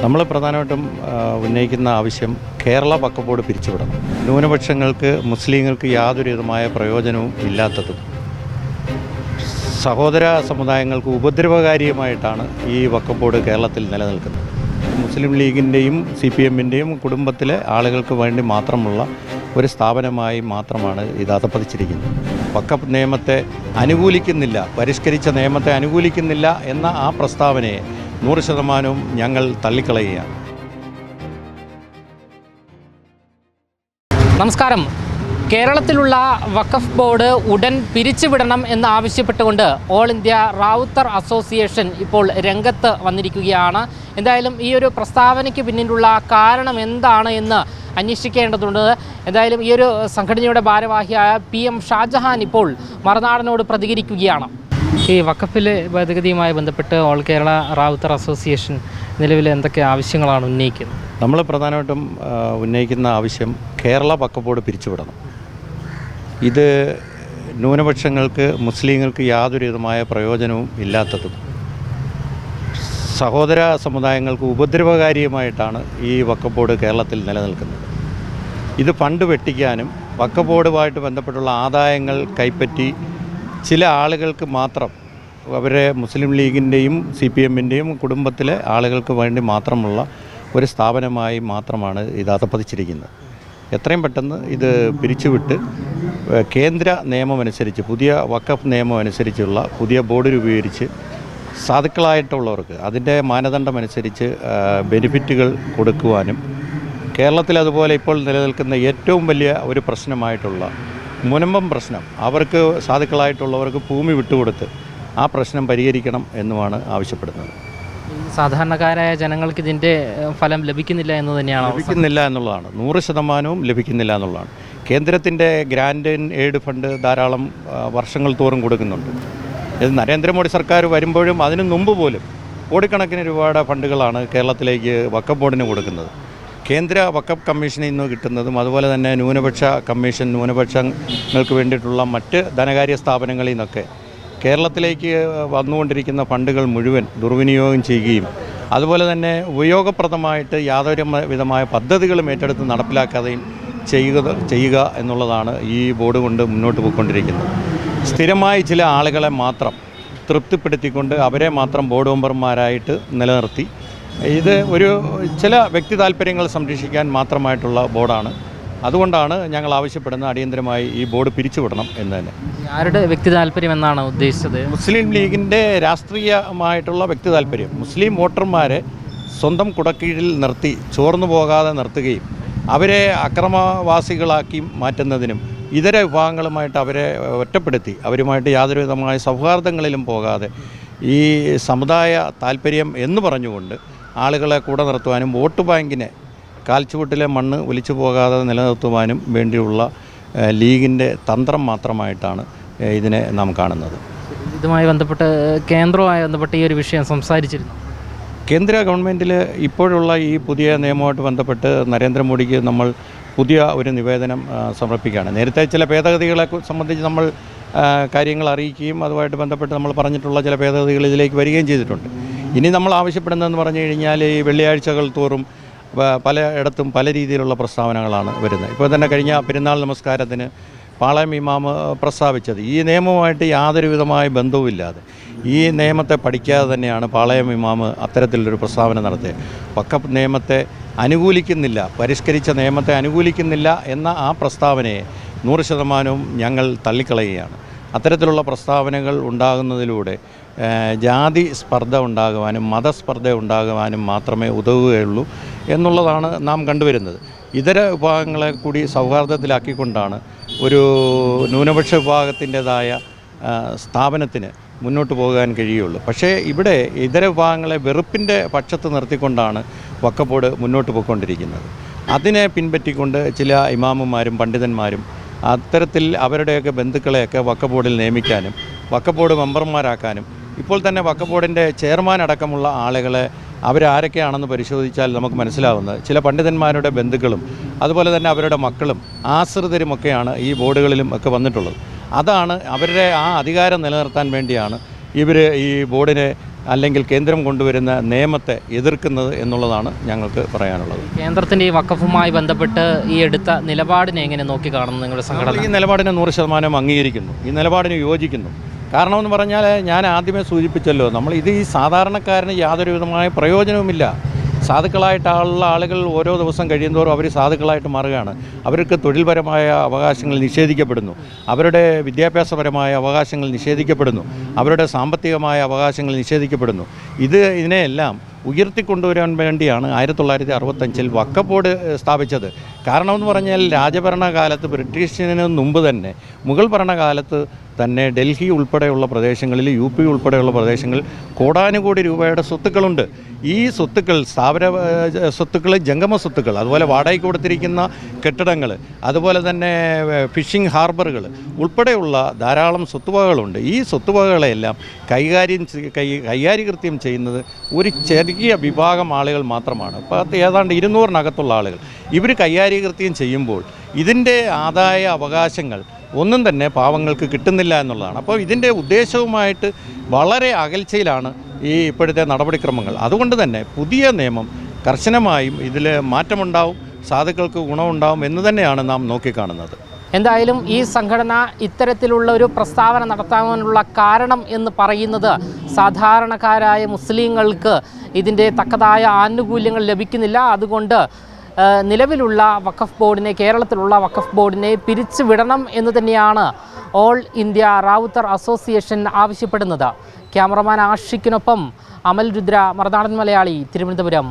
നമ്മൾ പ്രധാനമായിട്ടും ഉന്നയിക്കുന്ന ആവശ്യം കേരള വഖഫ് ബോർഡ് പിരിച്ചുവിടണം. ന്യൂനപക്ഷങ്ങൾക്ക്, മുസ്ലിങ്ങൾക്ക് യാതൊരു വിധമായ പ്രയോജനവും ഇല്ലാത്തതും സഹോദര സമുദായങ്ങൾക്ക് ഉപദ്രവകാരിയുമായിട്ടാണ് ഈ വഖഫ് ബോർഡ് കേരളത്തിൽ നിലനിൽക്കുന്നത്. മുസ്ലിം ലീഗിൻ്റെയും CPMൻ്റെയും കുടുംബത്തിലെ ആളുകൾക്ക് വേണ്ടി മാത്രമുള്ള ഒരു സ്ഥാപനമായി മാത്രമാണ് ഇത് അധപ്പതിച്ചിരിക്കുന്നത്. വഖഫ് നിയമത്തെ അനുകൂലിക്കുന്നില്ല, പരിഷ്കരിച്ച നിയമത്തെ അനുകൂലിക്കുന്നില്ല എന്ന ആ പ്രസ്താവനയെ 100% ഞങ്ങൾ തള്ളിക്കളയുകയാണ്. നമസ്കാരം. കേരളത്തിലുള്ള വഖഫ് ബോർഡ് ഉടൻ പിരിച്ചുവിടണം എന്നാവശ്യപ്പെട്ടുകൊണ്ട് ഓൾ ഇന്ത്യ റാവുത്തർ അസോസിയേഷൻ ഇപ്പോൾ രംഗത്ത് വന്നിരിക്കുകയാണ്. എന്തായാലും ഈ ഒരു പ്രസ്താവനയ്ക്ക് പിന്നിലുള്ള കാരണം എന്താണ് എന്ന് അന്വേഷിക്കേണ്ടതുണ്ട്. എന്തായാലും ഈ ഒരു സംഘടനയുടെ ഭാരവാഹിയായ PM ഷാജഹാൻ ഇപ്പോൾ മറുനാടനോട് പ്രതികരിക്കുകയാണ്. ഈ വഖഫിലെ ഭേദഗതിയുമായി ബന്ധപ്പെട്ട് ഓൾ കേരള റാവുത്തർ അസോസിയേഷൻ നിലവിൽ എന്തൊക്കെ ആവശ്യങ്ങളാണ് ഉന്നയിക്കുന്നത്? നമ്മൾ പ്രധാനമായിട്ടും ഉന്നയിക്കുന്ന ആവശ്യം കേരള വഖഫ് ബോർഡ് പിരിച്ചുവിടണം. ഇത് ന്യൂനപക്ഷങ്ങൾക്ക്, മുസ്ലിങ്ങൾക്ക് യാതൊരു വിധമായ പ്രയോജനവും ഇല്ലാത്തതും സഹോദര സമുദായങ്ങൾക്ക് ഉപദ്രവകാരിയുമായിട്ടാണ് ഈ വഖഫ് ബോർഡ് കേരളത്തിൽ നിലനിൽക്കുന്നത്. ഇത് ഫണ്ട് വെട്ടിക്കാനും വഖഫ് ബോർഡുമായിട്ട് ബന്ധപ്പെട്ടുള്ള ആദായങ്ങൾ കൈപ്പറ്റി ചില ആളുകൾക്ക് മാത്രം, അവരെ മുസ്ലിം ലീഗിൻ്റെയും CPMൻ്റെയും കുടുംബത്തിലെ ആളുകൾക്ക് വേണ്ടി മാത്രമുള്ള ഒരു സ്ഥാപനമായി മാത്രമാണ് ഇത് അധപ്പതിച്ചിരിക്കുന്നത്. എത്രയും പെട്ടെന്ന് ഇത് പിരിച്ചുവിട്ട് കേന്ദ്ര നിയമമനുസരിച്ച്, പുതിയ വഖഫ് നിയമം അനുസരിച്ചുള്ള പുതിയ ബോർഡ് രൂപീകരിച്ച് സാധുക്കളായിട്ടുള്ളവർക്ക് അതിൻ്റെ മാനദണ്ഡമനുസരിച്ച് ബെനിഫിറ്റുകൾ കൊടുക്കുവാനും, കേരളത്തിൽ അതുപോലെ ഇപ്പോൾ നിലനിൽക്കുന്ന ഏറ്റവും വലിയ ഒരു പ്രശ്നമായിട്ടുള്ള മുനമ്പം പ്രശ്നം, അവർക്ക് സാധുക്കളായിട്ടുള്ളവർക്ക് ഭൂമി വിട്ടുകൊടുത്ത് ആ പ്രശ്നം പരിഹരിക്കണം എന്നുമാണ് ആവശ്യപ്പെടുന്നത്. സാധാരണക്കാരായ ജനങ്ങൾക്ക് ഇതിൻ്റെ ഫലം ലഭിക്കുന്നില്ല എന്ന് തന്നെയാണ്. ലഭിക്കുന്നില്ല എന്നുള്ളതാണ്, 100% ലഭിക്കുന്നില്ല എന്നുള്ളതാണ്. കേന്ദ്രത്തിൻ്റെ ഗ്രാൻഡ് എയ്ഡ് ഫണ്ട് ധാരാളം വർഷങ്ങൾ തോറും കൊടുക്കുന്നുണ്ട്. ഇത് നരേന്ദ്രമോദി സർക്കാർ വരുമ്പോഴും അതിനു മുമ്പ് പോലും കോടിക്കണക്കിന് രൂപയുടെ ഫണ്ടുകളാണ് കേരളത്തിലേക്ക് വഖഫ് ബോർഡിന് കൊടുക്കുന്നത്. കേന്ദ്ര വഖഫ് കമ്മീഷനിൽ നിന്ന് കിട്ടുന്നതും അതുപോലെ തന്നെ ന്യൂനപക്ഷ കമ്മീഷൻ, ന്യൂനപക്ഷങ്ങൾക്ക് വേണ്ടിയിട്ടുള്ള മറ്റ് ധനകാര്യ സ്ഥാപനങ്ങളിൽ നിന്നൊക്കെ കേരളത്തിലേക്ക് വന്നുകൊണ്ടിരിക്കുന്ന ഫണ്ടുകൾ മുഴുവൻ ദുർവിനിയോഗം ചെയ്യുകയും അതുപോലെ തന്നെ ഉപയോഗപ്രദമായിട്ട് യാതൊരു വിധമായ പദ്ധതികളും ഏറ്റെടുത്ത് നടപ്പിലാക്കാതെയും ചെയ്യുക എന്നുള്ളതാണ് ഈ ബോർഡ് കൊണ്ട് മുന്നോട്ട് പോയിക്കൊണ്ടിരിക്കുന്നത്. സ്ഥിരമായി ചില ആളുകളെ മാത്രം തൃപ്തിപ്പെടുത്തിക്കൊണ്ട് അവരെ മാത്രം ബോർഡ് മെമ്പർമാരായിട്ട് നിലനിർത്തി ഇത് ഒരു ചില വ്യക്തി താല്പര്യങ്ങൾ സംരക്ഷിക്കാൻ മാത്രമായിട്ടുള്ള ബോർഡാണ്. അതുകൊണ്ടാണ് ഞങ്ങൾ ആവശ്യപ്പെടുന്ന അടിയന്തരമായി ഈ ബോർഡ് പിരിച്ചുവിടണം എന്ന് തന്നെ. ആരുടെ വ്യക്തി താല്പര്യം എന്നാണ് ഉദ്ദേശിച്ചത്? മുസ്ലിം ലീഗിൻ്റെ രാഷ്ട്രീയമായിട്ടുള്ള വ്യക്തി താല്പര്യം. മുസ്ലിം വോട്ടർമാരെ സ്വന്തം കുടക്കീഴിൽ നിർത്തി ചോർന്നു പോകാതെ നിർത്തുകയും അവരെ അക്രമവാസികളാക്കി മാറ്റുന്നതിനും ഇതര വിഭാഗങ്ങളുമായിട്ട് അവരെ ഒറ്റപ്പെടുത്തി അവരുമായിട്ട് യാതൊരു വിധമായ സൗഹാർദ്ദങ്ങളിലും പോകാതെ ഈ സമുദായ താല്പര്യം എന്ന് പറഞ്ഞുകൊണ്ട് ആളുകളെ കൂടെ നിർത്തുവാനും വോട്ട് ബാങ്കിനെ കാൽച്ചുവട്ടിലെ മണ്ണ് ഒലിച്ചു പോകാതെ നിലനിർത്തുവാനും വേണ്ടിയുള്ള ലീഗിൻ്റെ തന്ത്രം മാത്രമായിട്ടാണ് ഇതിനെ നാം കാണുന്നത്. ഇതുമായി ബന്ധപ്പെട്ട് കേന്ദ്രവുമായി ബന്ധപ്പെട്ട് ഈ ഒരു വിഷയം സംസാരിച്ചിരുന്നു. കേന്ദ്ര ഗവൺമെൻറ്റിൽ ഇപ്പോഴുള്ള ഈ പുതിയ നിയമവുമായിട്ട് ബന്ധപ്പെട്ട് നരേന്ദ്രമോദിക്ക് നമ്മൾ പുതിയ ഒരു നിവേദനം സമർപ്പിക്കുകയാണ്. നേരത്തെ ചില ഭേദഗതികളെ സംബന്ധിച്ച് നമ്മൾ കാര്യങ്ങൾ അറിയിക്കുകയും അതുമായിട്ട് ബന്ധപ്പെട്ട് നമ്മൾ പറഞ്ഞിട്ടുള്ള ചില ഭേദഗതികൾ ഇതിലേക്ക് വരികയും ചെയ്തിട്ടുണ്ട്. ഇനി നമ്മൾ ആവശ്യപ്പെടുന്നതെന്ന് പറഞ്ഞു കഴിഞ്ഞാൽ ഈ വെള്ളിയാഴ്ചകൾ തോറും പലയിടത്തും പല രീതിയിലുള്ള പ്രസ്താവനകളാണ് വരുന്നത്. ഇപ്പോൾ തന്നെ കഴിഞ്ഞ പെരുന്നാൾ നമസ്കാരത്തിന് പാളയം ഇമാമ് പ്രസ്താവിച്ചത് ഈ നിയമവുമായിട്ട് യാതൊരു വിധമായ ബന്ധവുമില്ലാതെ ഈ നിയമത്തെ പഠിക്കാതെ തന്നെയാണ് പാളയം ഇമാമ് അത്തരത്തിലൊരു പ്രസ്താവന നടത്തിയത്. വഖഫ് നിയമത്തെ അനുകൂലിക്കുന്നില്ല, പരിഷ്കരിച്ച നിയമത്തെ അനുകൂലിക്കുന്നില്ല എന്ന ആ പ്രസ്താവനയെ 100% ഞങ്ങൾ തള്ളിക്കളയുകയാണ്. അത്തരത്തിലുള്ള പ്രസ്താവനകൾ ഉണ്ടാകുന്നതിലൂടെ ജാതി സ്പർദ്ധ ഉണ്ടാകുവാനും മതസ്പർദ്ധ ഉണ്ടാകുവാനും മാത്രമേ ഉതകുകയുള്ളൂ എന്നുള്ളതാണ് നാം കണ്ടുവരുന്നത്. ഇതര വിഭാഗങ്ങളെ കൂടി സൗഹാർദ്ദത്തിലാക്കിക്കൊണ്ടാണ് ഒരു ന്യൂനപക്ഷ വിഭാഗത്തിൻ്റെതായ സ്ഥാപനത്തിന് മുന്നോട്ട് പോകാൻ കഴിയുള്ളൂ. പക്ഷേ ഇവിടെ ഇതര വിഭാഗങ്ങളെ വെറുപ്പിൻ്റെ പക്ഷത്ത് നിർത്തിക്കൊണ്ടാണ് വഖഫ് ബോർഡ് മുന്നോട്ട് പോയിക്കൊണ്ടിരിക്കുന്നത്. അതിനെ പിൻപറ്റിക്കൊണ്ട് ചില ഇമാമുമാരും പണ്ഡിതന്മാരും അത്തരത്തിൽ അവരുടെയൊക്കെ ബന്ധുക്കളെയൊക്കെ വഖഫ് ബോർഡിൽ നിയമിക്കാനും വഖഫ് ബോർഡ് മെമ്പർമാരാക്കാനും, ഇപ്പോൾ തന്നെ വഖഫ് ബോർഡിൻ്റെ ചെയർമാൻ അടക്കമുള്ള ആളുകളെ അവരാരൊക്കെയാണെന്ന് പരിശോധിച്ചാൽ നമുക്ക് മനസ്സിലാവുന്നത് ചില പണ്ഡിതന്മാരുടെ ബന്ധുക്കളും അതുപോലെ തന്നെ അവരുടെ മക്കളും ആശ്രിതരുമൊക്കെയാണ് ഈ ബോർഡുകളിലും ഒക്കെ വന്നിട്ടുള്ളത്. അതാണ് അവരുടെ ആ അധികാരം നിലനിർത്താൻ വേണ്ടിയാണ് ഇവർ ഈ ബോർഡിനെ അല്ലെങ്കിൽ കേന്ദ്രം കൊണ്ടുവരുന്ന നിയമത്തെ എതിർക്കുന്നത് എന്നുള്ളതാണ് ഞങ്ങൾക്ക് പറയാനുള്ളത്. കേന്ദ്രത്തിൻ്റെ ഈ വഖഫുമായി ബന്ധപ്പെട്ട് ഈ എടുത്ത നിലപാടിനെ എങ്ങനെ നോക്കിക്കാണുന്നു നിങ്ങളുടെ സംഘടന? ഈ നിലപാടിനെ 100% അംഗീകരിക്കുന്നു, ഈ നിലപാടിന് യോജിക്കുന്നു. കാരണമെന്ന് പറഞ്ഞാൽ ഞാൻ ആദ്യമേ സൂചിപ്പിച്ചല്ലോ, ഈ സാധാരണക്കാരന് യാതൊരു വിധമായ പ്രയോജനവുമില്ല. സാധുക്കളായിട്ടുള്ള ആളുകൾ ഓരോ ദിവസം കഴിയുന്തോറും അവർ സാധുക്കളായിട്ട് മാറുകയാണ്. അവർക്ക് തൊഴിൽപരമായ അവകാശങ്ങൾ നിഷേധിക്കപ്പെടുന്നു, അവരുടെ വിദ്യാഭ്യാസപരമായ അവകാശങ്ങൾ നിഷേധിക്കപ്പെടുന്നു, അവരുടെ സാമ്പത്തികമായ അവകാശങ്ങൾ നിഷേധിക്കപ്പെടുന്നു. ഇതിനെയെല്ലാം ഉയർത്തിക്കൊണ്ടുവരാൻ വേണ്ടിയാണ് 1965 വഖഫ് ബോർഡ് സ്ഥാപിച്ചത്. കാരണമെന്ന് പറഞ്ഞാൽ രാജഭരണകാലത്ത് ബ്രിട്ടീഷിന് മുമ്പ് തന്നെ, മുഗൾ ഭരണകാലത്ത് തന്നെ ഡൽഹി ഉൾപ്പെടെയുള്ള പ്രദേശങ്ങളിൽ, UP ഉൾപ്പെടെയുള്ള പ്രദേശങ്ങളിൽ കോടാനുകോടി രൂപയുടെ സ്വത്തുക്കളുണ്ട്. ഈ സ്വത്തുക്കൾ, സ്ഥാവര സ്വത്തുക്കൾ, ജംഗമ സ്വത്തുക്കൾ, അതുപോലെ വാടകയ്ക്ക് കൊടുത്തിരിക്കുന്ന കെട്ടിടങ്ങൾ, അതുപോലെ തന്നെ ഫിഷിംഗ് ഹാർബറുകൾ ഉൾപ്പെടെയുള്ള ധാരാളം സ്വത്തുവകകളുണ്ട്. ഈ സ്വത്തുവകകളെല്ലാം കൈകാര്യകൃത്യം ചെയ്യുന്നത് ഒരു ചെറിയ വിഭാഗം ആളുകൾ മാത്രമാണ്. അപ്പോൾ ഏതാണ്ട് 200-നകത്തുള്ള ആളുകൾ ഇവർ കൈകാര്യകൃത്യം ചെയ്യുമ്പോൾ ഇതിൻ്റെ ആദായ അവകാശങ്ങൾ ഒന്നും തന്നെ പാവങ്ങൾക്ക് കിട്ടുന്നില്ല എന്നുള്ളതാണ്. അപ്പോൾ ഇതിൻ്റെ ഉദ്ദേശവുമായിട്ട് വളരെ അകൽച്ചയിലാണ് ഈ ഇപ്പോഴത്തെ നടപടിക്രമങ്ങൾ. അതുകൊണ്ട് തന്നെ പുതിയ നിയമം കർശനമായും ഇതിൽ മാറ്റമുണ്ടാവും, സാധുക്കൾക്ക് ഗുണമുണ്ടാവും എന്ന് തന്നെയാണ് നാം നോക്കിക്കാണുന്നത്. എന്തായാലും ഈ സംഘടന ഇത്തരത്തിലുള്ള ഒരു പ്രസ്താവന നടത്താനുള്ള കാരണം എന്ന് പറയുന്നത് സാധാരണക്കാരായ മുസ്ലിങ്ങൾക്ക് ഇതിൻ്റെ തക്കതായ ആനുകൂല്യങ്ങൾ ലഭിക്കുന്നില്ല. അതുകൊണ്ട് നിലവിലുള്ള വഖഫ് ബോർഡിനെ, കേരളത്തിലുള്ള വഖഫ് ബോർഡിനെ പിരിച്ചുവിടണം എന്ന് തന്നെയാണ് ഓൾ ഇന്ത്യ റാവുത്തർ അസോസിയേഷൻ ആവശ്യപ്പെടുന്നത്. ക്യാമറമാൻ ആഷിക്കിനൊപ്പം അമൽ രുദ്ര, മറുനാടൻ മലയാളി, തിരുവനന്തപുരം.